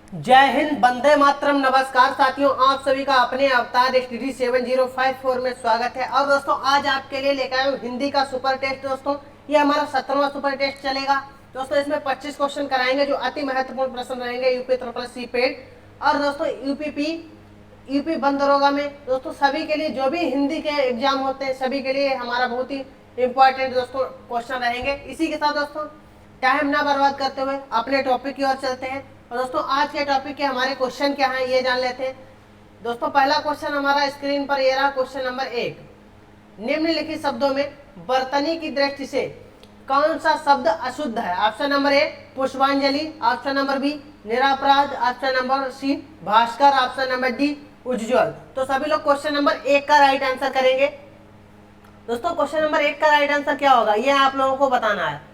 जय हिंद, वंदे मातरम। नमस्कार साथियों, आप सभी का अपने अवतार STD 7054 में स्वागत है। और दोस्तों आज आपके लिए लेकर आया हूँ हिंदी का सुपर टेस्ट। दोस्तों ये हमारा 17वां सुपर टेस्ट चलेगा। दोस्तों इसमें 25 क्वेश्चन कराएंगे जो अति महत्वपूर्ण प्रश्न रहेंगे यूपी ट्रिपल सी पेड और दोस्तों यूपी बंद दरोगा में। दोस्तों सभी के लिए जो भी हिंदी के एग्जाम होते हैं सभी के लिए हमारा बहुत ही इंपॉर्टेंट दोस्तों क्वेश्चन रहेंगे। इसी के साथ दोस्तों टाइम ना बर्बाद करते हुए अपने टॉपिक की ओर चलते हैं। और दोस्तों आज के टॉपिक के हमारे क्वेश्चन क्या हैं ये जान लेते हैं। दोस्तों पहला क्वेश्चन हमारा स्क्रीन पर ये रहा, क्वेश्चन नंबर 1। निम्नलिखित शब्दों में वर्तनी की दृष्टि से कौन सा शब्द अशुद्ध है? ऑप्शन नंबर ए पुष्पांजलि, ऑप्शन नंबर बी निरापराध, ऑप्शन नंबर सी भास्कर, ऑप्शन नंबर डी उज्ज्वल। तो सभी लोग क्वेश्चन नंबर 1 का राइट आंसर करेंगे। दोस्तों क्वेश्चन नंबर 1 का राइट आंसर क्या होगा ये आप लोगों को बताना है।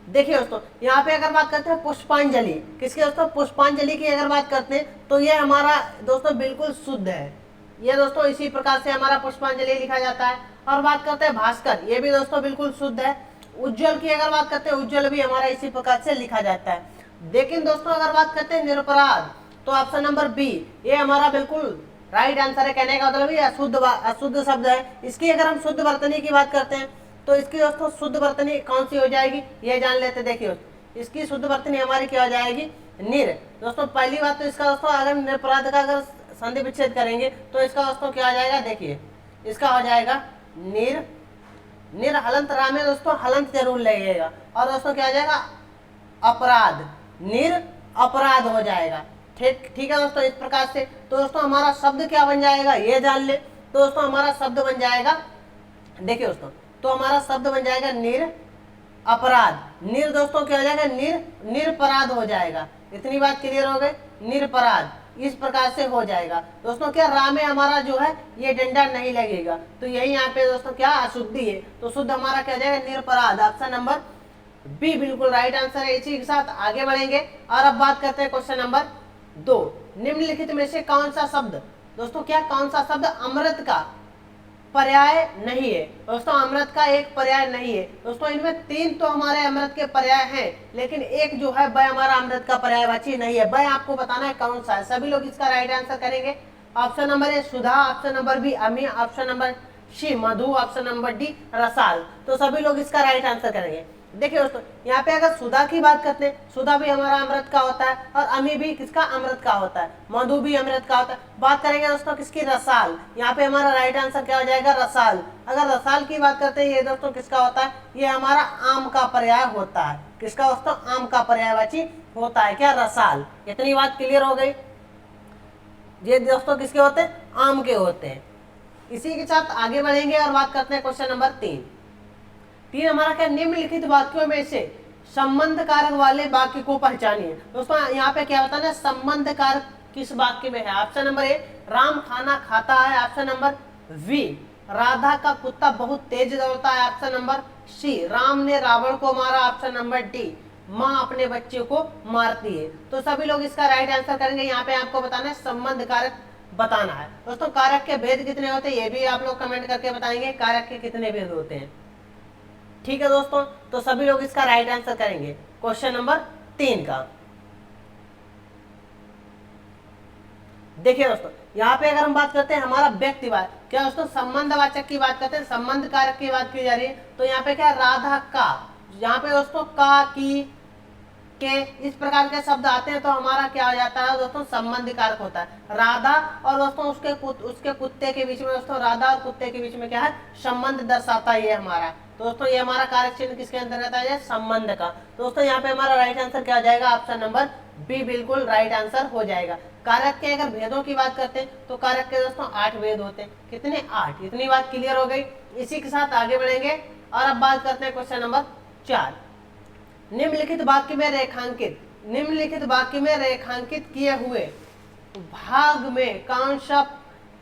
देखिए दोस्तों यहाँ पे अगर बात करते हैं पुष्पांजलि, किसकी दोस्तों? पुष्पांजलि की अगर बात करते हैं तो ये हमारा दोस्तों बिल्कुल शुद्ध है। ये दोस्तों इसी प्रकार से हमारा पुष्पांजलि लिखा जाता है। और बात करते हैं भास्कर, ये भी दोस्तों बिल्कुल शुद्ध है। उज्ज्वल की अगर बात करते हैं उज्ज्वल भी हमारा इसी प्रकार से लिखा जाता है। लेकिन दोस्तों अगर बात करते हैं निरपराध तो ऑप्शन नंबर बी ये हमारा बिल्कुल राइट आंसर है। कहने का मतलब ये अशुद्ध शब्द है। इसकी अगर हम शुद्ध वर्तनी की बात करते हैं तो इसकी दोस्तों शुद्ध वर्तनी कौन सी हो जाएगी ये जान लेते। देखिए इसकी शुद्ध वर्तनी हमारी क्या हो जाएगी? निर। दोस्तों पहली बात तो इसका दोस्तों अगर निरपराध का अगर संधि विच्छेद करेंगे तो इसका दोस्तों क्या आ जाएगा? देखिए इसका हो जाएगा निर हलंत राम में दोस्तों हलंत जरूर लगेगा। और दोस्तों क्या आ जाएगा? अपराध, निर अपराध हो जाएगा। ठीक है दोस्तों इस प्रकार से। तो दोस्तों हमारा शब्द क्या बन जाएगा ये जान ले। तो दोस्तों हमारा शब्द बन जाएगा, देखिए दोस्तों तो हमारा शब्द बन जाएगा निर अपराध। निर दोस्तों क्या हो जाएगा? निरपराध हो जाएगा। इतनी बात क्लियर हो गई? निरपराध इस प्रकार से हो जाएगा। दोस्तों क्या राम में हमारा जो है ये डंडा नहीं लगेगा तो यही यहाँ पे दोस्तों क्या अशुद्धि है। तो शुद्ध हमारा क्या हो जाएगा? निरपराध। ऑप्शन नंबर बी बिल्कुल राइट आंसर है। इसी के साथ आगे बढ़ेंगे और अब बात करते हैं क्वेश्चन नंबर 2। निम्नलिखित में से कौन सा शब्द दोस्तों क्या कौन सा शब्द अमृत का पर्याय नहीं है? दोस्तों अमृत का एक पर्याय नहीं है। दोस्तों इनमें 3 तो हमारे अमृत के पर्याय हैं लेकिन एक जो है वह हमारा अमृत का पर्यायवाची नहीं है। वह आपको बताना है कौन सा है। सभी लोग इसका राइट आंसर करेंगे। ऑप्शन नंबर ए सुधा, ऑप्शन नंबर बी अमी, ऑप्शन नंबर सी मधु, ऑप्शन नंबर डी रसाल। तो सभी लोग इसका राइट आंसर करेंगे। देखिए दोस्तों यहाँ पे अगर सुधा की बात करते हैं, सुधा भी हमारा अमृत का होता है और अमी भी किसका? अमृत का होता है। मधु भी अमृत का होता है। बात करेंगे दोस्तों किसकी? रसाल। यहाँ पे हमारा राइट आंसर क्या हो जाएगा? रसाल। अगर रसाल की बात करते हैं ये दोस्तों किसका होता है? ये हमारा आम का पर्याय होता है। किसका दोस्तों? आम का पर्यायवाची होता है क्या? रसाल। इतनी बात क्लियर हो गई? ये दोस्तों किसके होते हैं? आम के होते हैं। इसी के साथ आगे बढ़ेंगे और बात करते हैं क्वेश्चन नंबर 3 हमारा क्या? निम्नलिखित वाक्यों में से संबंध कारक वाले वाक्य को पहचानिए। दोस्तों यहाँ पे क्या बताना है? संबंध कारक किस वाक्य में है? ऑप्शन नंबर ए राम खाना खाता है, ऑप्शन नंबर बी राधा का कुत्ता बहुत तेज दौड़ता है, ऑप्शन नंबर सी राम ने रावण को मारा, ऑप्शन नंबर डी माँ अपने बच्चे को मारती है। तो सभी लोग इसका राइट आंसर करेंगे। यहाँ पे आपको बताना है संबंध कारक बताना है। दोस्तों कारक के भेद कितने होते हैं ये भी आप लोग कमेंट करके बताएंगे। कारक के कितने भेद होते हैं? ठीक है दोस्तों तो सभी लोग इसका राइट आंसर करेंगे क्वेश्चन नंबर 3 का। देखिए दोस्तों यहाँ पे अगर हम बात करते हैं हमारा व्यक्तिवाद क्या दोस्तों संबंधवाचक की बात करते हैं, संबंध कारक की बात की जा रही है। तो यहाँ पे क्या? राधा का, यहाँ पे दोस्तों का, की, के इस प्रकार के शब्द आते हैं तो हमारा क्या हो जाता है दोस्तों? संबंध कारक होता है। राधा और दोस्तों उसके कुत्ते के बीच में दोस्तों राधा और कुत्ते के बीच में क्या है? संबंध दर्शाता है ये हमारा। दोस्तों ये हमारा कारक चिन्ह किसके अंतर्गत आ जाए? संबंध का। दोस्तों यहाँ पे हमारा राइट आंसर क्या हो जाएगा? ऑप्शन नंबर बी बिल्कुल राइट आंसर हो जाएगा। कारक के अगर भेदों की बात करते हैं तो कारक के दोस्तों 8 भेद होते हैं। कितने? 8। इतनी बात क्लियर हो गई? इसी के साथ आगे बढ़ेंगे और अब बात करते हैं क्वेश्चन नंबर 4। निम्नलिखित वाक्य में रेखांकित किए हुए भाग में कौन सा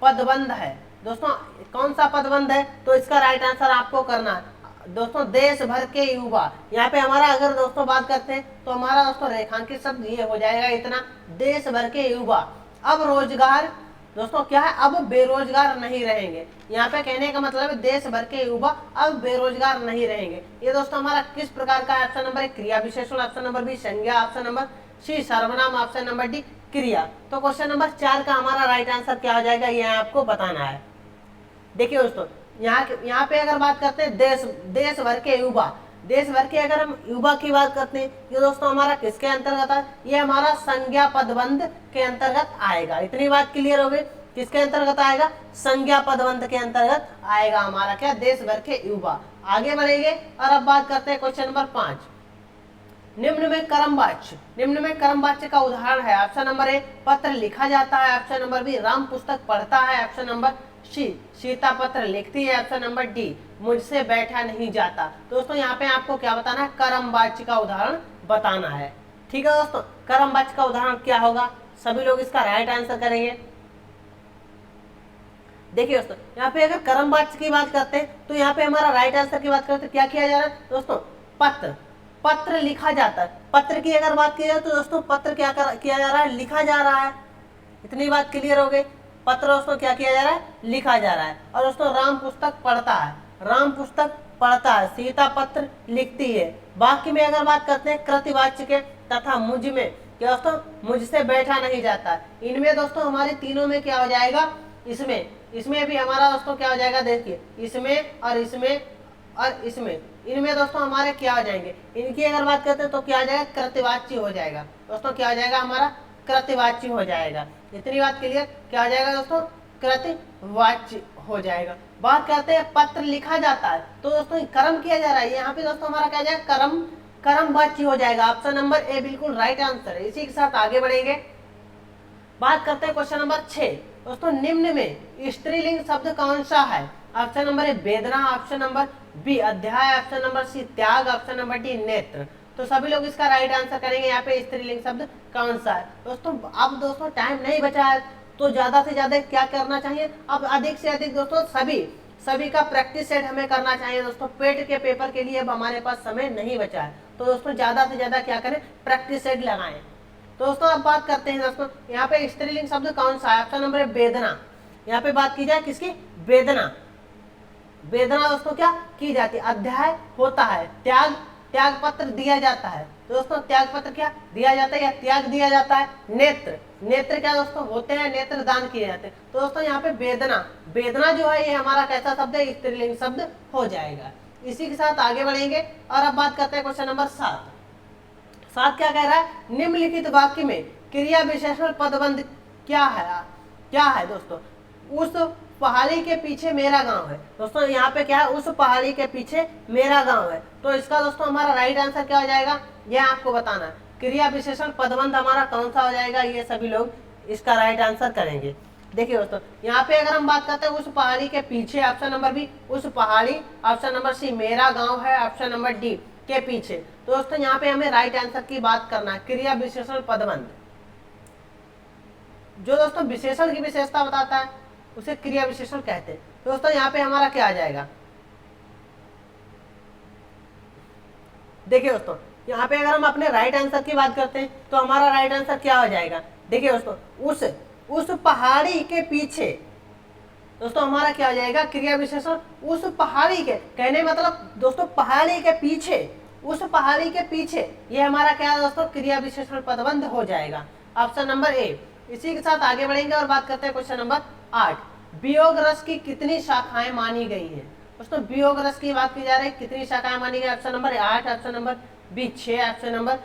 पदबंध है? दोस्तों कौन सा पदबंध है? तो इसका राइट आंसर आपको करना है दोस्तों देश भर के युवा। यहाँ पे हमारा अगर दोस्तों बात करते हैं तो हमारा दोस्तों रेखांकित शब्द ये हो जाएगा इतना, देश भर के युवा अब रोजगार दोस्तों क्या है? अब बेरोजगार नहीं रहेंगे। यहाँ पे कहने का मतलब है देश भर के युवा अब बेरोजगार नहीं रहेंगे। ये दोस्तों हमारा किस प्रकार का? ऑप्शन नंबर 1 क्रिया विशेषण, ऑप्शन नंबर बी संज्ञा, ऑप्शन नंबर सी सर्वनाम, ऑप्शन नंबर डी क्रिया। तो क्वेश्चन नंबर 4 का हमारा राइट आंसर क्या हो जाएगा, ये आपको बताना है। देखिए दोस्तों, यहाँ पे अगर बात करते हैं देश भर के युवा, देश भर के अगर हम युवा की बात करते हैं, ये दोस्तों हमारा किसके अंतर्गत है, ये हमारा संज्ञा पदबंध के अंतर्गत आएगा। इतनी बात क्लियर हो गई, किसके अंतर्गत आएगा, संज्ञा पदबंध के अंतर्गत आएगा हमारा क्या, देश भर के युवा। आगे बढ़ेंगे और अब बात करते हैं क्वेश्चन नंबर 5। निम्न में कर्म वाच्य का उदाहरण है, ऑप्शन नंबर ए पत्र लिखा जाता है, ऑप्शन नंबर बी राम पुस्तक पढ़ता है, ऑप्शन नंबर सी सीता पत्र लिखती है, ऑप्शन नंबर डी मुझसे बैठा नहीं जाता। दोस्तों यहाँ पे आपको क्या बताना है, कर्म वाच्य का उदाहरण बताना है। ठीक है दोस्तों, कर्म वाच्य का उदाहरण क्या होगा, सभी लोग इसका राइट आंसर करेंगे। देखिए दोस्तों, यहाँ पे अगर कर्म वाच्य की बात करते हैं तो यहाँ पे हमारा राइट आंसर की बात करते हैं, क्या किया जा रहा है दोस्तों, पत्र लिखा जाता है। पत्र की अगर बात की जाए तो दोस्तों पत्र किया जा रहा है, लिखा जा रहा है। इतनी बात क्लियर हो गई, पत्र दोस्तों क्या किया जा रहा है, लिखा जा रहा है। और दोस्तों राम पुस्तक पढ़ता है, राम पुस्तक पढ़ता है, सीता पत्र लिखती है। वाक्य में अगर बात करते हैं कृतिवाच्य के तथा मुझ में, क्या दोस्तों, मुझसे बैठा नहीं जाता। इनमें दोस्तों हमारे तीनों में क्या हो जाएगा, इसमें भी हमारा दोस्तों क्या हो जाएगा, देखिए इसमें और इसमें इनमें दोस्तों हमारे क्या हो जाएंगे, इनकी अगर बात करते हैं तो क्या हो जाएगा, कृतिवाच्य हो जाएगा। दोस्तों क्या हो जाएगा, हमारा कृतिवाच्य हो जाएगा। इतनी बात क्लियर, क्या हो जाएगा दोस्तों, कृतिवाच्य हो जाएगा। बात करते हैं पत्र लिखा जाता है, तो दोस्तों कर्म किया जा रहा है, यहाँ पे दोस्तों हमारा क्या जाएगा, कर्म वाच्य हो जाएगा। ऑप्शन नंबर ए बिल्कुल राइट आंसर है। इसी के साथ आगे बढ़ेंगे, बात करते हैं क्वेश्चन नंबर 6। दोस्तों निम्न में स्त्रीलिंग शब्द कौन सा है, ऑप्शन नंबर ए वेदना, ऑप्शन नंबर बी अध्याय, ऑप्शन नंबर सी त्याग, ऑप्शन नंबर डी नेत्र। तो सभी लोग इसका राइट आंसर करेंगे। यहाँ पे स्त्रीलिंग शब्द कौन सा है दोस्तों। अब दोस्तों टाइम नहीं बचा है तो ज्यादा से ज्यादा क्या करना चाहिए, अब अधिक से अधिक दोस्तों सभी का प्रैक्टिस सेट हमें करना चाहिए दोस्तों। पेट के पेपर के लिए अब हमारे पास समय नहीं बचा है, तो दोस्तों ज्यादा से ज्यादा क्या करें, प्रैक्टिस सेट लगाएं। तो दोस्तों अब बात करते हैं दोस्तों, यहाँ पे स्त्रीलिंग शब्द कौन सा है, ऑप्शन नंबर वेदना। यहाँ पे बात की जाए किसकी, वेदना दोस्तों क्या की जाती है, अध्याय होता है, त्याग पत्र दिया जाता है। तो दोस्तों त्याग पत्र क्या दिया जाता है या त्याग दिया जाता है। नेत्र क्या दोस्तों होते हैं, नेत्र दान किए जाते हैं। तो दोस्तों यहाँ पे वेदना जो है ये हमारा कैसा शब्द है, स्त्रीलिंग शब्द हो जाएगा। इसी के साथ आगे बढ़ेंगे और अब बात करते हैं क्वेश्चन नंबर 7 क्या कह रहा है, निम्नलिखित वाक्य में क्रिया विशेषण पदबंध क्या है दोस्तों। उस पहाड़ी के पीछे मेरा गांव है। दोस्तों यहाँ पे क्या है, उस पहाड़ी के पीछे मेरा गांव है। तो इसका दोस्तों हमारा राइट आंसर क्या हो जाएगा, ये आपको बताना है। क्रिया विशेषण पदबंध हमारा कौन सा हो जाएगा, ये सभी लोग इसका राइट आंसर करेंगे। देखिए दोस्तों यहाँ पे अगर हम बात करते हैं उस पहाड़ी के पीछे, ऑप्शन नंबर बी उस पहाड़ी, ऑप्शन नंबर सी मेरा गाँव है, ऑप्शन नंबर डी के पीछे। तो दोस्तों यहाँ पे हमें राइट आंसर की बात करना है। क्रिया विशेषण पदबंध जो दोस्तों विशेषण की विशेषता बताता है उसे क्रिया विशेषण कहते हैं। तो दोस्तों यहाँ पे हमारा क्या आ जाएगा, देखिए दोस्तों यहाँ पे अगर हम अपने राइट आंसर की बात करते हैं तो हमारा राइट आंसर क्या हो जाएगा। देखिए दोस्तों उस पहाड़ी के पीछे, दोस्तों हमारा क्या हो जाएगा, क्रिया विशेषण उस पहाड़ी के, कहने मतलब दोस्तों पहाड़ी के पीछे, उस पहाड़ी के पीछे, ये हमारा क्या है दोस्तों, क्रिया विशेषण पदबंध हो जाएगा। ऑप्शन नंबर ए। इसी के साथ आगे बढ़ेंगे और बात करते हैं क्वेश्चन नंबर 8। वियोग रस की कितनी शाखाएं मानी गई है दोस्तों। वियोग रस की बात की जा रही है, कितनी शाखाएं मानी गई, option number 8, option number B 6, option number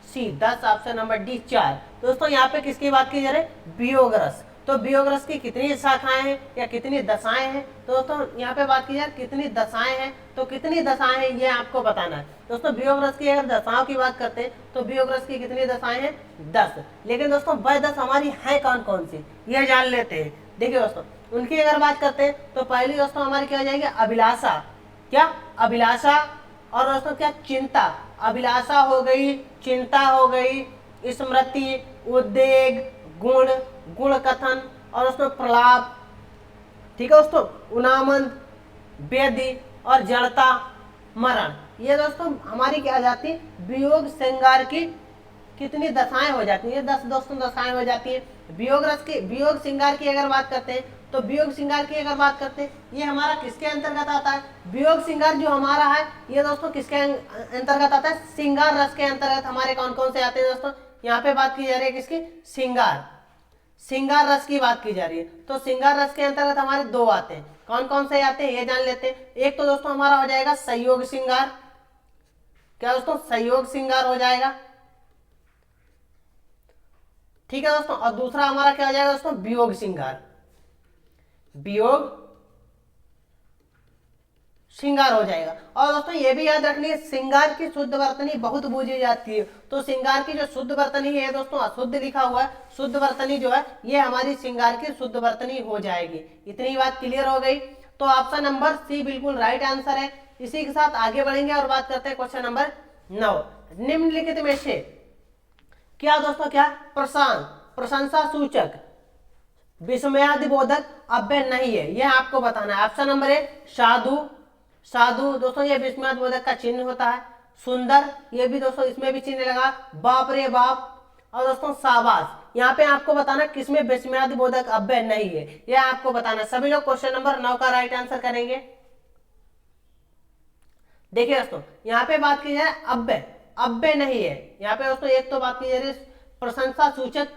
C 10, option number D 4। दोस्तों यहाँ पे किसकी बात की जा रही है, वियोग रस। तो वियोग रस की कितनी शाखाएं हैं या कितनी दशाएं हैं। तो दोस्तों यहाँ पे बात की जाए कितनी दशाएं हैं, तो कितनी दशाएं हैं ये आपको बताना है। दोस्तों वियोग रस की अगर दशाओं की बात करते हैं तो वियोग रस की कितनी दशाएं हैं, 10। लेकिन दोस्तों वह 10 हमारी हैं कौन से, ये जान लेते हैं। देखिए दोस्तों उनकी अगर बात करते हैं तो पहली दोस्तों हमारी क्या हो जाएगी, अभिलाषा, क्या अभिलाषा, और दोस्तों क्या चिंता। अभिलाषा हो गई, चिंता हो गई, स्मृति, उद्वेग, गुण कथन, और दोस्तों प्रलाप, ठीक है दोस्तों, उन्माद, व्याधि और जड़ता, मरण। ये दोस्तों हमारी क्या आ जाती है, वियोग श्रृंगार की कितनी दशाएं हो जाती है, 10 दोस्तों दशाएं हो जाती है। वियोग श्रृंगार की अगर बात करते हैं तो वियोग श्रृंगार की अगर बात करते हैं ये हमारा किसके अंतर्गत आता है, वियोग श्रृंगार जो हमारा है ये दोस्तों किसके अंतर्गत आता है, श्रृंगार रस के अंतर्गत हमारे कौन कौन से आते हैं दोस्तों, यहाँ पे बात की जा रही है किसकी, श्रृंगार, श्रृंगार रस की बात की जा रही है। तो श्रृंगार रस के अंतर्गत हमारे दो आते हैं, कौन कौन से आते हैं ये जान लेते हैं। एक तो दोस्तों हमारा हो जाएगा संयोग श्रृंगार, क्या दोस्तों, संयोग श्रृंगार हो जाएगा, ठीक है दोस्तों। और दूसरा हमारा क्या हो जाएगा दोस्तों, वियोग श्रृंगार, वियोग श्रृंगार हो जाएगा। और दोस्तों ये भी याद रखनी है, श्रृंगार की शुद्ध वर्तनी बहुत बूझी जाती है, तो श्रृंगार की जो शुद्ध वर्तनी है दोस्तों, अशुद्ध लिखा हुआ है, शुद्ध वर्तनी जो है ये हमारी श्रृंगार की शुद्ध वर्तनी हो जाएगी। इतनी बात क्लियर हो गई। तो ऑप्शन नंबर सी बिल्कुल राइट आंसर है। इसी के साथ आगे बढ़ेंगे और बात करते हैं क्वेश्चन नंबर 9। निम्नलिखित में से क्या दोस्तों, क्या प्रशंसा सूचक विस्मयादिबोधक अव्यय नहीं है, यह आपको बताना है। ऑप्शन नंबर ए साधु, साधु दोस्तों ये विस्मयादिबोधक का चिन्ह होता है। सुंदर, ये भी दोस्तों इसमें भी चिन्ह लगा। बाप रे बाप, और दोस्तों शाबाश, यहाँ पे आपको बताना किसमें विस्मयादिबोधक अव्यय नहीं है, यह आपको बताना। सभी लोग क्वेश्चन नंबर 9 का राइट आंसर करेंगे। देखिए दोस्तों यहाँ पे बात की जाए अव्यय, अव्यय नहीं है यहाँ पे दोस्तों। एक तो बात की जा रही है प्रशंसा सूचक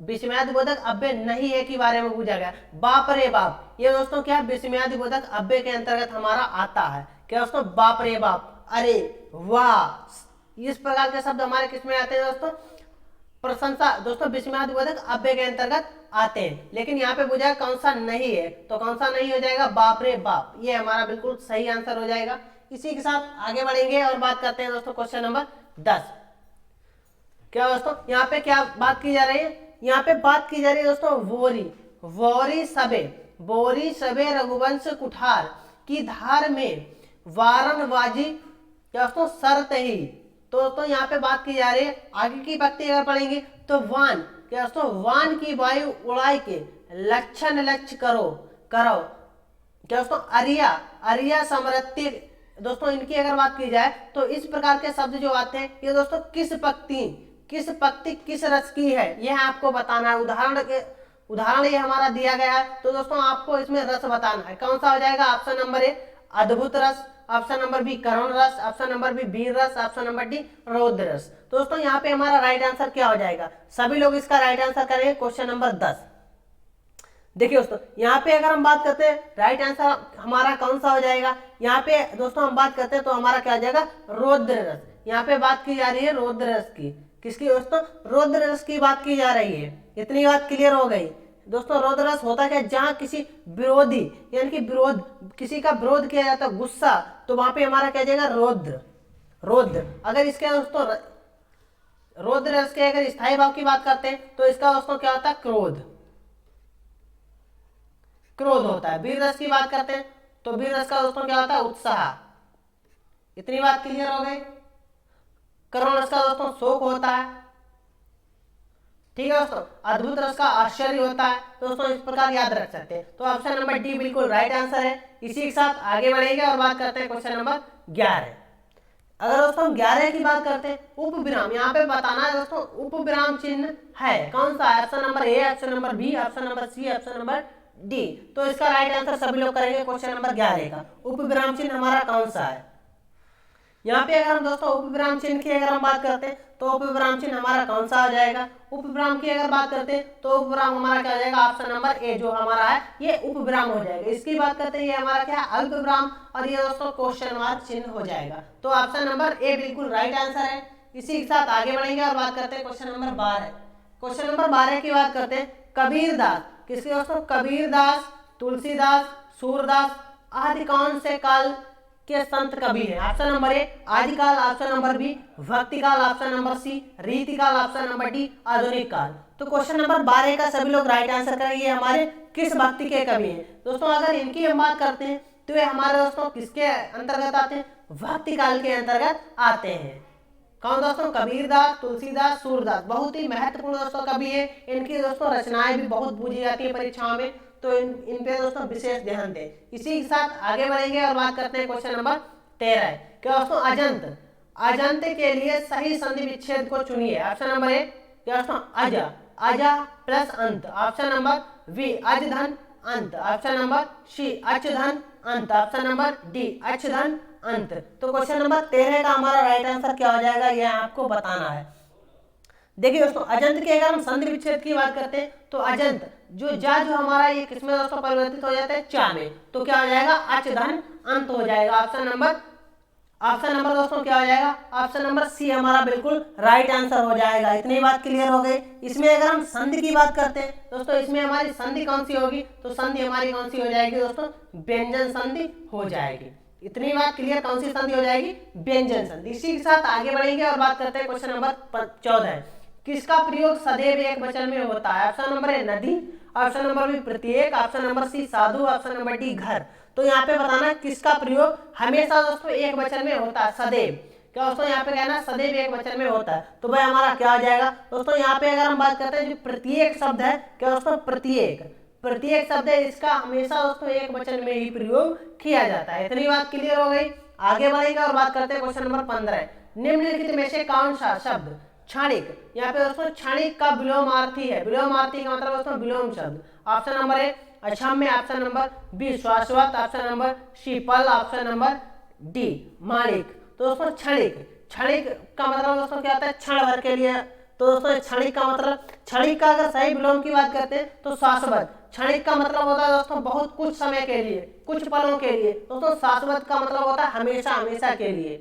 विस्मयादिबोधक अव्यय नहीं है के बारे में पूछा गया। बाप रे बाप, ये दोस्तों क्या विस्मयादिबोधक अव्यय के अंतर्गत हमारा आता है। क्या दोस्तों, बाप रे बाप, अरे वाह, इस प्रकार के शब्द हमारे किसमें आते हैं दोस्तों, प्रशंसा दोस्तों विस्मयादिबोधक अव्यय के अंतर्गत आते हैं। लेकिन यहाँ पे पूछा कौन सा नहीं है, तो कौन सा नहीं हो जाएगा, बाप रे बाप, ये हमारा बिल्कुल सही आंसर हो जाएगा। इसी के साथ आगे बढ़ेंगे और बात करते हैं दोस्तों क्वेश्चन नंबर 10। क्या दोस्तों यहाँ पे क्या बात की जा रही है, यहाँ पे बात की जा रही है दोस्तों बोरी सबे रघुवंश कुठार की धार में वारनवाजी दोस्तों शर्त ही। तो दोस्तों यहाँ पे बात की जा रही है, आगे की पंक्ति अगर पढ़ेंगे तो वान, क्या दोस्तों, वान की वायु उड़ाई के लक्षण लक्ष्य करो। क्या दोस्तों, अरिया समृत्ति, दोस्तों इनकी अगर बात की जाए तो इस प्रकार के शब्द जो आते हैं ये दोस्तों किस पक्ति किस रस की है, यह आपको बताना है। उदाहरण ये हमारा दिया गया है, तो दोस्तों आपको इसमें रस बताना है। कौन सा हो जाएगा, ऑप्शन नंबर ए अद्भुत रस, ऑप्शन नंबर बी करुण रस, ऑप्शन नंबर बी वीर रस, ऑप्शन नंबर डी रौद्र रस। दोस्तों यहाँ पे हमारा राइट आंसर क्या हो जाएगा, सभी लोग इसका राइट आंसर करेंगे क्वेश्चन नंबर 10। देखिए दोस्तों यहाँ पे अगर हम बात करते हैं राइट आंसर हमारा कौन सा हो जाएगा, यहाँ पे दोस्तों हम बात करते हैं तो हमारा क्या हो जाएगा, रौद्र रस। यहाँ पे बात की जा रही है रौद्र रस की, किसकी दोस्तों, रौद्र रस की बात की जा रही है। इतनी बात क्लियर हो गई दोस्तों। रौद्र रस होता क्या, जहाँ किसी विरोधी यानी कि किसी का विरोध किया जाता है, गुस्सा, तो वहां पे हमारा क्या जाएगा, रौद्र। अगर इसके दोस्तों रौद्र रस के अगर स्थायी भाव की बात करते हैं तो इसका दोस्तों क्या होता है, क्रोध होता है। वीर रस की बात करते हैं तो वीर रस का दोस्तों क्या होता है, उत्साह। इतनी बात क्लियर हो गई। करुण रस का दोस्तों शोक होता है, ठीक है दोस्तों। अद्भुत रस का आश्चर्य होता है। तो दोस्तों इस प्रकार याद रख सकते हैं। तो ऑप्शन नंबर डी बिल्कुल राइट आंसर है। इसी के साथ आगे बढ़ेंगे और बात करते हैं क्वेश्चन नंबर 11। अगर दोस्तों 11 की बात करते हैं, उप विराम, यहाँ पे बताना है दोस्तों उप विराम चिन्ह है कौन सा, option number A, option number B, option number C, option number D. तो इसका राइट आंसर सभी लोग करेंगे क्वेश्चन नंबर 11 का। उप विराम चिन्ह हमारा कौन सा है, यहाँ पे अगर हम दोस्तों उप विराम चिन्ह की अगर हम बात करते हैं तो उप विराम चिन्ह हमारा कौन सा हो जाएगा। उप विराम की अगर बात करते हैं तो उप विराम हमारा क्या हो जाएगा, ऑप्शन नंबर ए जो हमारा है ये उप विराम हो जाएगा। इसकी बात करते हैं ये हमारा क्या है, अल्प विराम, और ये दोस्तों क्वेश्चन मार्क चिन्ह हो जाएगा। तो ऑप्शन नंबर ए बिल्कुल राइट आंसर है। इसी के साथ आगे बढ़ेंगे और बात करते हैं क्वेश्चन नंबर 12। क्वेश्चन नंबर 12 की बात करते हैं, कबीरदास, किसके दोस्तों, कबीरदास, तुलसीदास, सूरदास आदि कौन से काल के संत कवि है। ऑप्शन नंबर ए आदिकाल, ऑप्शन नंबर बी भक्ति काल, ऑप्शन नंबर सी रीति काल, ऑप्शन नंबर डी आधुनिक काल। तो क्वेश्चन नंबर 12 का सभी लोग राइट आंसर करेंगे। हमारे किस भक्ति के कवि हैं दोस्तों, अगर इनकी हम बात करते हैं तो ये हमारे दोस्तों किसके अंतर्गत आते हैं, भक्ति काल के अंतर्गत आते हैं। कौन दोस्तों, कबीरदास, तुलसीदास, सूरदास, बहुत ही महत्वपूर्ण दोस्तों कवि है। इनकी दोस्तों रचनाएं भी बहुत पूछी जाती है परीक्षाओं में, तो इन पे दोस्तों विशेष ध्यान दें। इसी के साथ आगे बढ़ेंगे और बात करते हैं क्वेश्चन नंबर 13। क्या दोस्तों, अजंत के लिए सही संधि विच्छेद को चुनिए। ऑप्शन नंबर ए क्या दोस्तों, अजा प्लस अंत, ऑप्शन नंबर बी अज धन अंत, ऑप्शन नंबर सी अच धन अंत, ऑप्शन नंबर डी अच धन अंत। तो क्वेश्चन नंबर 13 का हमारा राइट आंसर क्या हो जाएगा, यह आपको बताना है। देखिए दोस्तों, अजंत के अगर हम संधि विच्छेद की बात करते हैं तो अजंत जो हमारा ये किसमें दोस्तों परिवर्तित हो जाता है, चा में, तो क्या हो जाएगा, अच धन अंत हो जाएगा। ऑप्शन नंबर दोस्तों क्या हो जाएगा, ऑप्शन नंबर सी हमारा बिल्कुल राइट आंसर हो जाएगा। इतनी बात क्लियर हो गई। इसमें अगर हम संधि की बात करते हैं दोस्तों, इसमें हमारी संधि कौन सी होगी, तो संधि हमारी कौन सी हो जाएगी दोस्तों, व्यंजन संधि हो जाएगी। इतनी बात क्लियर, कौन सी संधि हो जाएगी, व्यंजन संधि। इसी के साथ आगे बढ़ेंगे और बात करते हैं क्वेश्चन नंबर 14, किसका प्रयोग सदैव एक वचन में होता है। ऑप्शन नंबर ए नदी, ऑप्शन नंबर बी प्रत्येक, ऑप्शन नंबर सी साधु, ऑप्शन नंबर डी घर। तो यहाँ पे बताना है किसका प्रयोग हमेशा दोस्तों एक वचन में होता है, सदैव। क्या दोस्तों यहाँ पे कहना है सदैव एक वचन में होता है, तो भाई हमारा क्या हो जाएगा दोस्तों, यहाँ पे अगर हम बात करते हैं जो प्रत्येक शब्द है, क्या दोस्तों प्रत्येक शब्द है, इसका हमेशा दोस्तों एक वचन में ही प्रयोग किया जाता है। इतनी बात क्लियर हो गई। आगे बढ़ेंगे और बात करते हैं क्वेश्चन नंबर 15, निम्नलिखित में से कौन सा शब्द क्षणिक, यहाँ पे दोस्तों क्षणिक का विलोमार्थी है। विलोमार्थी का मतलब दोस्तों विलोम शब्द। ऑप्शन नंबर ए अक्षम्य, ऑप्शन नंबर बी शाश्वत, ऑप्शन नंबर सी पल, ऑप्शन नंबर डी माणिक। तो दोस्तों क्षणिक का मतलब दोस्तों क्या होता है, क्षण भर के लिए। तो दोस्तों क्षणिक का मतलब, क्षणिक का अगर सही विलोम की बात करते हैं तो शाश्वत। क्षणिक का मतलब होता है दोस्तों बहुत कुछ समय के लिए, कुछ पलों के लिए। दोस्तों शाश्वत का मतलब होता है हमेशा के लिए।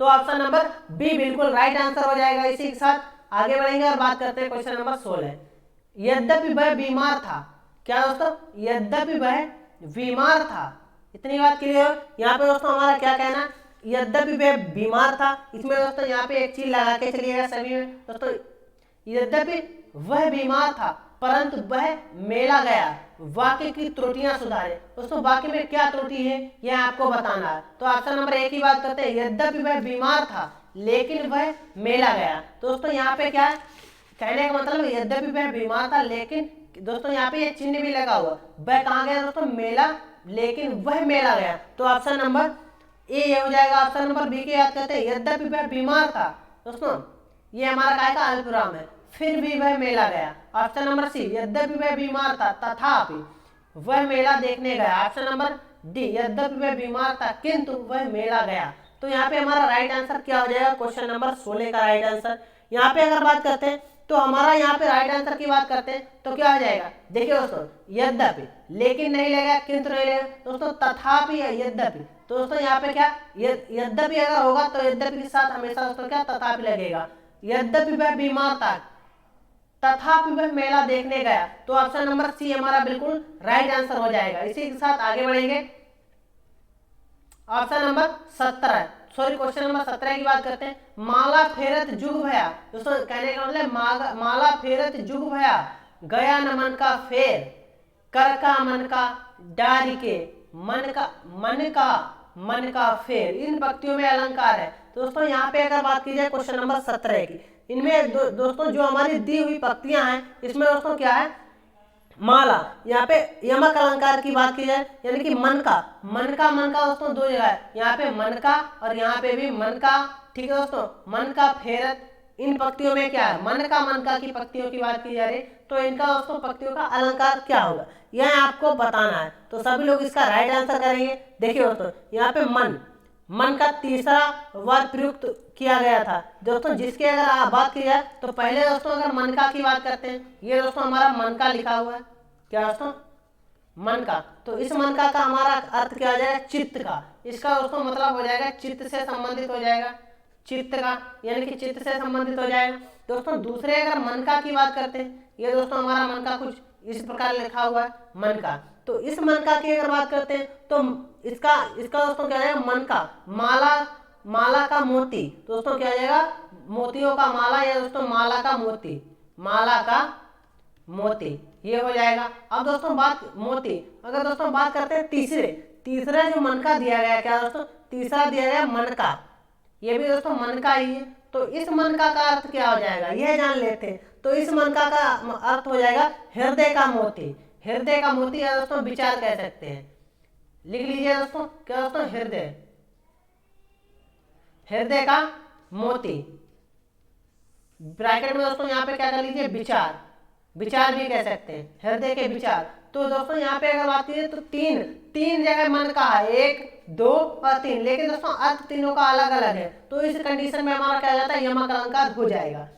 तो ऑप्शन नंबर बी बिल्कुल राइट आंसर हो जाएगा। इसी के साथ आगे बढ़ेंगे और बात करते हैं क्वेश्चन नंबर 16, यद्यपि वह बीमार था। क्या दोस्तों, यद्यपि वह बीमार था। इतनी बात क्लियर हो। यहाँ पे दोस्तों हमारा क्या कहना, यद्यपि वह बीमार था। इसमें दोस्तों यहाँ पे एक चीज लगा के चलिएगा सभी में दोस्तों, यद्यपि वह बीमार था परंतु वह मेला गया, वाक्य की त्रुटियां सुधारे। दोस्तों वाक्य में क्या त्रुटि है यह आपको बताना है। तो ऑप्शन नंबर एक की बात करते हैं, यद्यपि वह बीमार था लेकिन वह मेला गया। दोस्तों यहाँ पे क्या कहने का मतलब, यद्यपि वह बीमार था लेकिन, दोस्तों यहाँ पे ये चिन्ह भी लगा हुआ, वह कहाँ गया दोस्तों, मेला, लेकिन वह मेला गया। तो ऑप्शन नंबर ए हो जाएगा। ऑप्शन नंबर बी की बात करते हैं, यद्यपि वह बीमार था। दोस्तों ये हमारा काय का अल्पविराम है, फिर भी वह मेला गया। ऑप्शन नंबर सी, यद्यपि वह बीमार था तथापि वह मेला देखने गया। ऑप्शन नंबर डी, यद्यपि वह बीमार था किंतु वह मेला गया। तो यहाँ पे हमारा राइट आंसर क्या हो जाएगा, क्वेश्चन नंबर 16 का राइट आंसर। यहाँ पे अगर बात करते हैं तो हमारा यहाँ पे राइट आंसर की बात करते हैं तो क्या हो जाएगा, देखिए दोस्तों, यद्यपि, लेकिन नहीं लगेगा, किंतु नहीं लगेगा दोस्तों, तथापि है यद्यपि। तो दोस्तों यहाँ पे क्या, यद्यपि अगर होगा तो यद्यपि के साथ हमेशा दोस्तों क्या तथापि लगेगा। यद्यपि वह बीमार था तथापि वह मेला देखने गया। तो ऑप्शन नंबर सी हमारा बिल्कुल राइट आंसर हो जाएगा। इसी के साथ आगे बढ़ेंगे। Option number 17, sorry question number 17 की बात करते हैं, माला फेरत जुग भया। दोस्तों कहने का मतलब माला फेरत जुग भया, गया न मन का फेर, कर का मन का डारी के, मन का फेर। इन पंक्तियों में अलंकार है। दोस्तों यहाँ पे अगर बात की जाए क्वेश्चन नंबर 17 की, इनमें दोस्तों जो हमारी दी हुई पंक्तियां हैं इसमें दोस्तों क्या है, माला, यहाँ पे यमक अलंकार की बात की जाए यानी कि मन का दोस्तों दो जगह है, यहाँ पे मन का और यहाँ पे भी मन का। ठीक है दोस्तों, मन का फेरत, इन पंक्तियों में क्या है, मन का की पंक्तियों की बात की जा रही, तो इनका दोस्तों पंक्तियों का अलंकार क्या होगा यह आपको बताना है। तो सभी लोग इसका राइट आंसर करेंगे। देखिए दोस्तों यहाँ पे मन का तीसरा वर्ग प्रयुक्त किया गया था। दोस्तों जिसकी अगर बात की जाए तो पहले दोस्तों अगर मन का की बात करते हैं, ये दोस्तों हमारा मन का लिखा हुआ है, क्या दोस्तों, मन का। तो इस मन का हमारा अर्थ क्या हो जाएगा, चित्त का। इसका दोस्तों मतलब हो जाएगा चित्त से संबंधित हो जाएगा, चित्त का यानी कि चित्त से संबंधित हो जाएगा। दोस्तों दूसरे अगर मन का की बात करते हैं, ये दोस्तों हमारा मन का कुछ इस प्रकार लिखा हुआ है मन का। तो इस मन का की अगर बात करते हैं तो इसका दोस्तों क्या जाएगा, मन का, माला का मोती। दोस्तों क्या जाएगा, मोतियों का माला, या दोस्तों माला का मोती ये हो जाएगा। अब दोस्तों बात मोती, अगर दोस्तों बात करते हैं तीसरे जो मन का दिया गया, क्या दोस्तों, तीसरा दिया गया मन का, ये भी दोस्तों मन का ही है। तो इस मन का अर्थ क्या हो जाएगा यह जान लेते हैं। तो इस मन का अर्थ हो जाएगा हृदय का मोती। हृदय का मोती या दोस्तों विचार कह सकते हैं, लिख लीजिए दोस्तों, क्या दोस्तों, हृदय का मोती, ब्रैकेट में दोस्तों यहाँ पे क्या कर लीजिए, विचार भी कह सकते हैं, हृदय के विचार। तो दोस्तों यहाँ पे अगर बात कीजिए तो तीन जगह मन का है, 1, 2 और 3, लेकिन दोस्तों अर्थ तीनों का अलग अलग है। तो इस कंडीशन में हमारा क्या जाता है, यमक अलंकार हो जाएगा।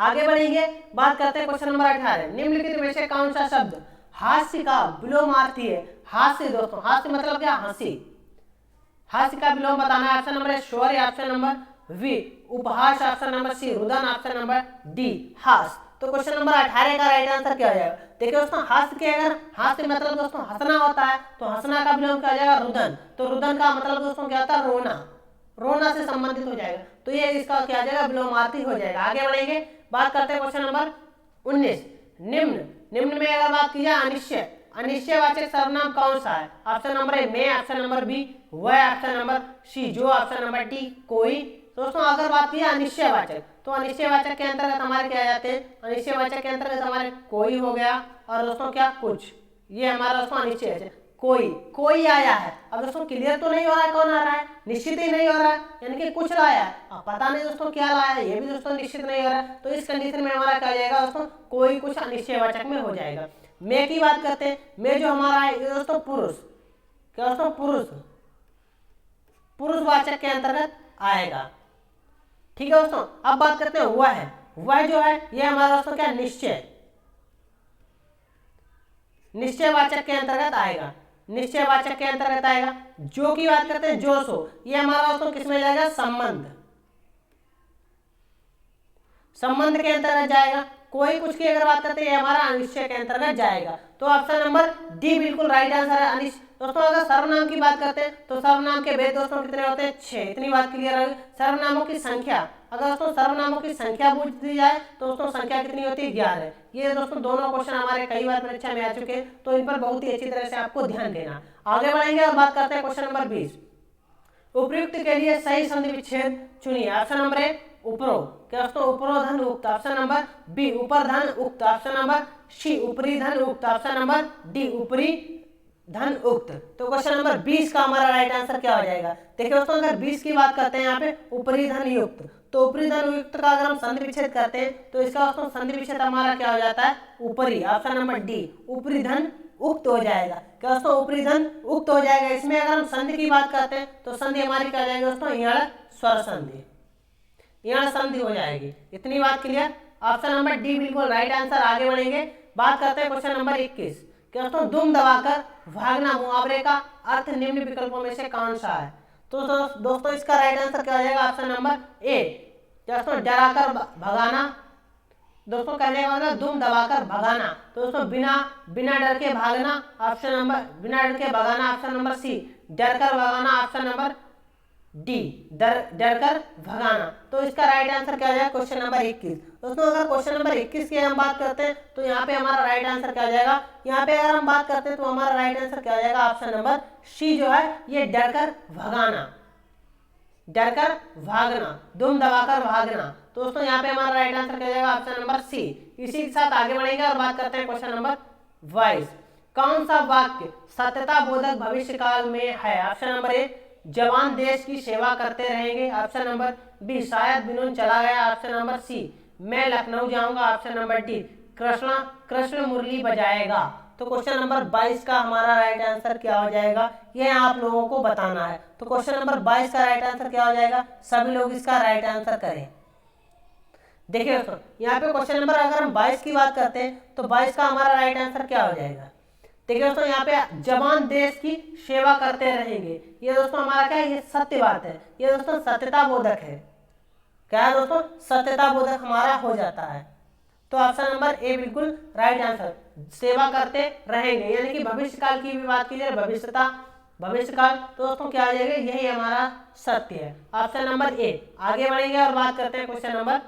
आगे बढ़ेंगे, बात करते हैं क्वेश्चन नंबर 18। निम्नलिखित में से कौन सा शब्द हास्य का विलोमार्थी है? हास्य दोस्तों, हास्य मतलब क्या? हंसी। हास्य का विलोम बताना है। ऑप्शन नंबर ए शौर्य, ऑप्शन नंबर बी उपहास, ऑप्शन नंबर सी रुदन, ऑप्शन नंबर डी हास। तो क्वेश्चन नंबर 18 का राइट आंसर क्या हो जाएगा? देखिए दोस्तों, हास्य के अगर हास्य मतलब दोस्तों हंसना होता है, तो हंसना का विलोम क्या हो जाएगा? रुदन। तो रुदन का मतलब दोस्तों क्या होता है? रोना। रोना से संबंधित हो जाएगा, तो ये इसका क्या हो जाएगा? विलोमार्थी हो जाएगा। आगे बढ़ेंगे, बात करते हैं क्वेश्चन नंबर 19। निम्न निम्न में अगर बात की जाए अनिश्चय, अनिश्चयवाचक सर्वनाम कौन सा है? ऑप्शन नंबर ए मैं, ऑप्शन नंबर बी वह, ऑप्शन नंबर सी जो, ऑप्शन नंबर डी कोई। दोस्तों अगर बात की अनिश्चयवाचक, तो अनिश्चयवाचक के अंतर्गत हमारे क्या जाते हैं? अनिश्चयवाचक के अंतर्गत हमारे कोई हो गया, और दोस्तों क्या कुछ, ये हमारा दोस्तों अनिश्चय कोई। कोई आया है, अब दोस्तों क्लियर तो नहीं हो रहा है कौन आ रहा है, निश्चित ही नहीं हो रहा है, यानी कि कुछ लाया है, अब पता नहीं दोस्तों क्या लाया है, ये भी दोस्तों निश्चित नहीं हो रहा है। तो इस कंडीशन में हमारा क्या जाएगा दोस्तों? कोई कुछ अनिश्चयवाचक में हो जाएगा। मैं की बात करते हैं, मैं जो हमारा है ये दोस्तों पुरुष, क्या दोस्तों? पुरुष, पुरुषवाचक के अंतर्गत आएगा। ठीक है दोस्तों, अब बात करते हैं वह है। वह जो है ये हमारा दोस्तों क्या? निश्चय, निश्चयवाचक के अंतर्गत आएगा, निश्चयवाचक के अंतर्गत आएगा। जो की बात करते हैं जो सो, ये हमारा दोस्तों किस में जाएगा? संबंध, संबंध के अंतर्गत जाएगा। कोई कुछ की अगर बात करते हैं हमारा अनिश्चय के अंतर्गत जाएगा। तो ऑप्शन नंबर डी बिल्कुल राइट आंसर है। दोस्तों अगर सर्वनाम की बात करते हैं तो सर्वनाम के भेद दोस्तों कितने होते हैं? 6। इतनी बात क्लियर है। सर्वनामों की संख्या, अगर दोस्तों सर्वनामों की संख्या पूछ दी जाए तो दोस्तों संख्या कितनी होती है? 11। ये दोस्तों दोनों क्वेश्चन हमारे कई बार परीक्षा में आ चुके हैं, तो इन पर बहुत ही अच्छी तरह से आपको ध्यान देना। आगे बढ़ेंगे और बात करते हैं क्वेश्चन नंबर 20। उपयुक्त के लिए सही संधि विच्छेद चुनिए। ऑप्शन नंबर ए उपरो, क्या दोस्तों? उपरोधन उक्त, ऑप्शन नंबर बी उपरधन उक्त, ऑप्शन नंबर सी ऊपरी धन उक्त, ऑप्शन नंबर डी ऊपरी धन उक्त। तो क्वेश्चन नंबर 20 का हमारा राइट आंसर क्या हो जाएगा? देखिए दोस्तों, अगर 20 की बात करते हैं यहाँ पे ऊपरी धन युक्त, तो ऊपरी धन युक्त का अगर हम संधि विच्छेद करते हैं तो इसका दोस्तों संधि विच्छेद हमारा क्या हो जाता है? ऊपरी, ऑप्शन नंबर डी ऊपरी धन उक्त हो जाएगा। क्या दोस्तों? ऊपरी धन उक्त हो जाएगा। इसमें अगर हम संधि की बात करते हैं तो संधि हमारी क्या हो जाएगी दोस्तों? यण स्वर संधि, यण संधि हो जाएगी। इतनी बात क्लियर? ऑप्शन नंबर डी बिल्कुल राइट आंसर। आगे बढ़ेंगे, बात करते हैं क्वेश्चन नंबर 21। क्या दोस्तों? दुम दबाकर भागना मुहावरे का अर्थ निम्न विकल्पों में से कौन सा है? तो दोस्तों इसका राइट आंसर क्या हो जाएगा? ऑप्शन नंबर ए, क्या दोस्तों? डराकर भगाना। दोस्तों कहने का मतलब दुम दबाकर भगाना, तो दोस्तों बिना डर के भागना, ऑप्शन नंबर बिना डर के भगाना, ऑप्शन नंबर सी डरकर भगाना, ऑप्शन नंबर डी डरकर भगाना। तो इसका राइट आंसर क्या हो जाएगा? Question number 21। दोस्तों अगर क्वेश्चन नंबर 21 की हम बात करते हैं तो यहाँ पे हमारा राइट आंसर क्या हो जाएगा? यहाँ पे अगर हम बात करते हैं तो हमारा राइट आंसर क्या हो जाएगा? ऑप्शन नंबर सी जो है ये डरकर भगाना, डरकर भागना, दुम दबाकर भागना। तो दोस्तों यहाँ पे हमारा राइट आंसर क्या हो जाएगा? Option number C. इसी के साथ आगे बढ़ेंगे और बात करते हैं क्वेश्चन नंबर 22। कौन सा वाक्य सत्यता बोधक भविष्य काल में है? ऑप्शन नंबर ए जवान देश की सेवा करते रहेंगे, ऑप्शन नंबर बी शायद विनोद चला गया, ऑप्शन नंबर सी मैं लखनऊ जाऊंगा, ऑप्शन नंबर डी कृष्ण मुरली बजाएगा। तो क्वेश्चन नंबर 22 का हमारा राइट आंसर क्या हो जाएगा? ये आप लोगों को बताना है। तो क्वेश्चन नंबर 22 का राइट आंसर क्या हो जाएगा? सभी लोग इसका राइट आंसर करें। देखिए दोस्तों यहाँ पे क्वेश्चन नंबर अगर हम 22 की बात करते हैं तो 22 का हमारा राइट आंसर क्या हो जाएगा? देखिए दोस्तों यहाँ पे जवान देश की सेवा करते रहेंगे, ये दोस्तों हमारा क्या है? ये सत्य बात है, ये दोस्तों सत्यता बोधक है। क्या है दोस्तों? सत्यता बोधक हमारा हो जाता है। तो ऑप्शन नंबर ए बिल्कुल राइट आंसर, सेवा करते रहेंगे, यानी कि भविष्य काल की भी बात कीजिए, भविष्य काल, तो दोस्तों क्या आ जाएगा? यही हमारा सत्य है, ऑप्शन नंबर ए। आगे बढ़ेंगे और बात करते हैं क्वेश्चन नंबर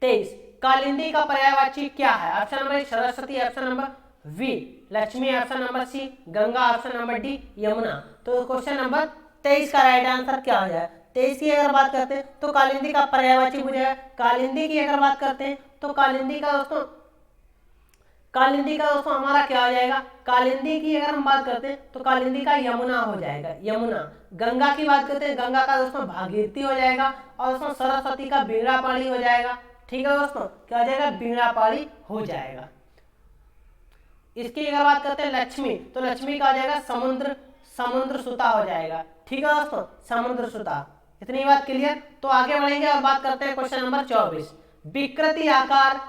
23। कालिंदी का पर्यायवाची क्या है? Option number A Saraswati, option number B Lakshmi, option number C Ganga, option number D Yamuna. तो क्वेश्चन नंबर 23 का राइट आंसर क्या हो जाए? 23 की अगर बात करते हैं तो कालिंदी का पर्यायवाची हो जाएगा। कालिंदी की अगर बात करते हैं तो कालिंदी का दोस्तों हमारा क्या हो जाएगा? कालिंदी की अगर हम बात करते हैं तो कालिंदी का यमुना हो जाएगा, यमुना। गंगा की बात करते हैं, गंगा का दोस्तों भागीरथी हो जाएगा, और दोस्तों सरस्वती का बिगड़ा पाड़ी हो जाएगा। ठीक है दोस्तों, क्या हो जाएगा? बिगड़ा पाड़ी हो जाएगा। इसकी अगर बात करते हैं लक्ष्मी, तो लक्ष्मी का हो जाएगा समुद्र सुता हो जाएगा। ठीक है दोस्तों, समुद्र सुता। इतनी बात क्लियर? तो आगे बढ़ेंगे और बात करते हैं क्वेश्चन नंबर 24। विकृति आकार,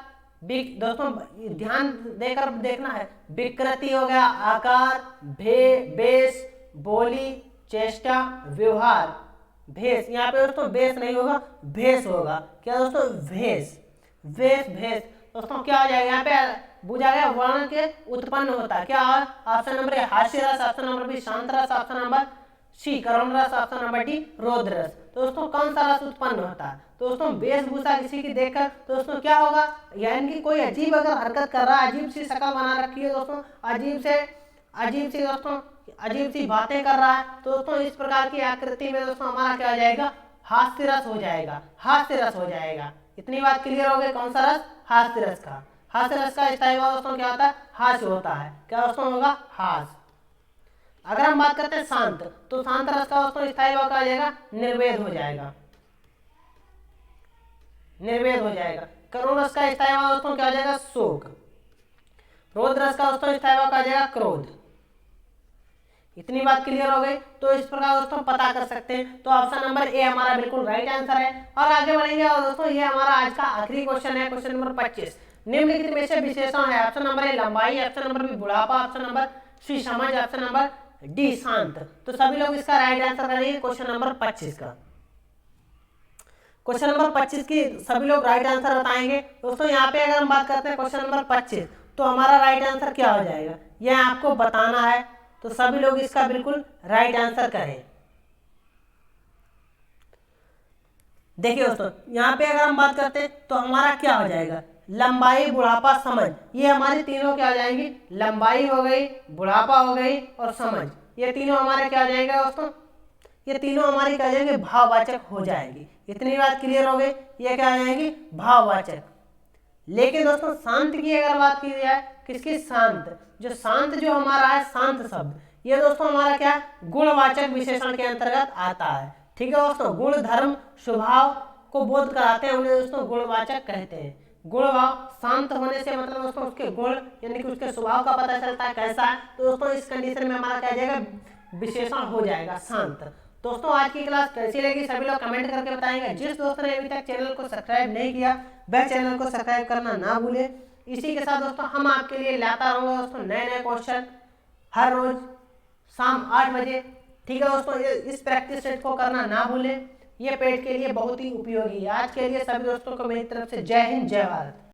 दोस्तों ध्यान देकर देखना है, विकृति हो गया आकार, बेस, बोली, चेष्टा, व्यवहार, भेष, यहाँ पे दोस्तों बेस नहीं होगा, भेष होगा। क्या दोस्तों? भेष, भेष। दोस्तों क्या हो जाएगा यहाँ पे? बुझा गया, वर्ण के उत्पन्न होता है। क्या? ऑप्शन नंबर ए हास्य रस, ऑप्शन नंबर बी शांत रस, ऑप्शन नंबर सी करुण रस, ऑप्शन नंबर डी रौद्र रस। तो दोस्तों कौन सा रस उत्पन्न होता है? तो दोस्तों वेशभूषा किसी की देखकर दोस्तों क्या होगा, यानी कि कोई अजीब अगर हरकत कर रहा है, अजीब सी शक्ल बना रखी है दोस्तों, अजीब सी बातें कर रहा है, तो दोस्तों इस प्रकार की आकृति में दोस्तों हमारा क्या हो जाएगा? हास्य रस हो जाएगा, हास्य रस हो जाएगा। इतनी बात क्लियर हो गई? कौन सा रस? हास्य रस का। हास्य रस का स्थायी भाव दोस्तों क्या होता है? हास्य होता है। क्या दोस्तों होगा? हास्य। अगर हम बात करते हैं शांत, तो शांत रस का दोस्तों स्थायी भाव क्या हो जाएगा? निर्वेद हो जाएगा, निर्वेद हो जाएगा। करुण रस का स्थायी भाव दोस्तों क्या हो जाएगा? शोक। रौद्र रस का दोस्तों स्थायी भाव क्या हो जाएगा? क्रोध। इतनी बात क्लियर हो गई? तो इस प्रकार दोस्तों पता कर सकते हैं। तो ऑप्शन नंबर ए हमारा बिल्कुल राइट आंसर है। और आगे बढ़ेंगे और दोस्तों ये हमारा आज का आखिरी क्वेश्चन है, क्वेश्चन नंबर 25। निम्नलिखित में से विशेषण है, ऑप्शन नंबर ए लंबाई, ऑप्शन नंबर बी बुढ़ापा, ऑप्शन नंबर सी समझ, ऑप्शन नंबर डी शांत। तो सभी लोग इसका राइट आंसर करेंगे क्वेश्चन नंबर 25 का। क्वेश्चन नंबर 25 की सभी लोग राइट आंसर बताएंगे। दोस्तों यहाँ पे अगर हम बात करते हैं क्वेश्चन नंबर 25, तो हमारा राइट आंसर क्या हो जाएगा, यह आपको बताना है। तो सभी लोग इसका बिल्कुल राइट आंसर करें। देखिए दोस्तों यहाँ पे अगर हम बात करते हैं तो हमारा क्या हो जाएगा? लंबाई, बुढ़ापा, समझ, ये हमारी तीनों क्या हो जाएंगी? लंबाई हो गई, बुढ़ापा हो गई और समझ, ये तीनों हमारे क्या हो जाएंगे दोस्तों? ये तीनों हमारी क्या हो जाएंगे? भाववाचक हो जाएगी। इतनी बात क्लियर हो गई? ये क्या हो जाएंगी? भाववाचक। लेकिन दोस्तों शांत की अगर बात की जाए, किसकी? शांत। जो शांत जो हमारा है शांत शब्द, ये दोस्तों हमारा क्या है? गुणवाचक विशेषण के अंतर्गत आता है। ठीक है दोस्तों, गुण, धर्म, स्वभाव को बोध कराते हैं, उन्हें दोस्तों गुणवाचक कहते हैं। गुणभाव, शांत होने से मतलब दोस्तों उसके गुण यानी कि उसके स्वभाव का पता चलता है कैसा है। तो दोस्तों इस कंडीशन में हमारा क्या जाएगा? विशेषण हो जाएगा शांत। दोस्तों आज की क्लास कैसी लगी सभी लोग कमेंट करके बताएंगे। जिस दोस्त ने अभी तक चैनल को सब्सक्राइब नहीं किया वह चैनल को सब्सक्राइब करना ना भूले। इसी के साथ दोस्तों हम आपके लिए लाता रहूंगा दोस्तों नए नए क्वेश्चन हर रोज शाम 8 बजे। ठीक है दोस्तों, इस प्रैक्टिस सेट को करना ना भूले, ये पेट के लिए बहुत ही उपयोगी है। आज के लिए सभी दोस्तों को मेरी तरफ से जय हिंद, जय भारत।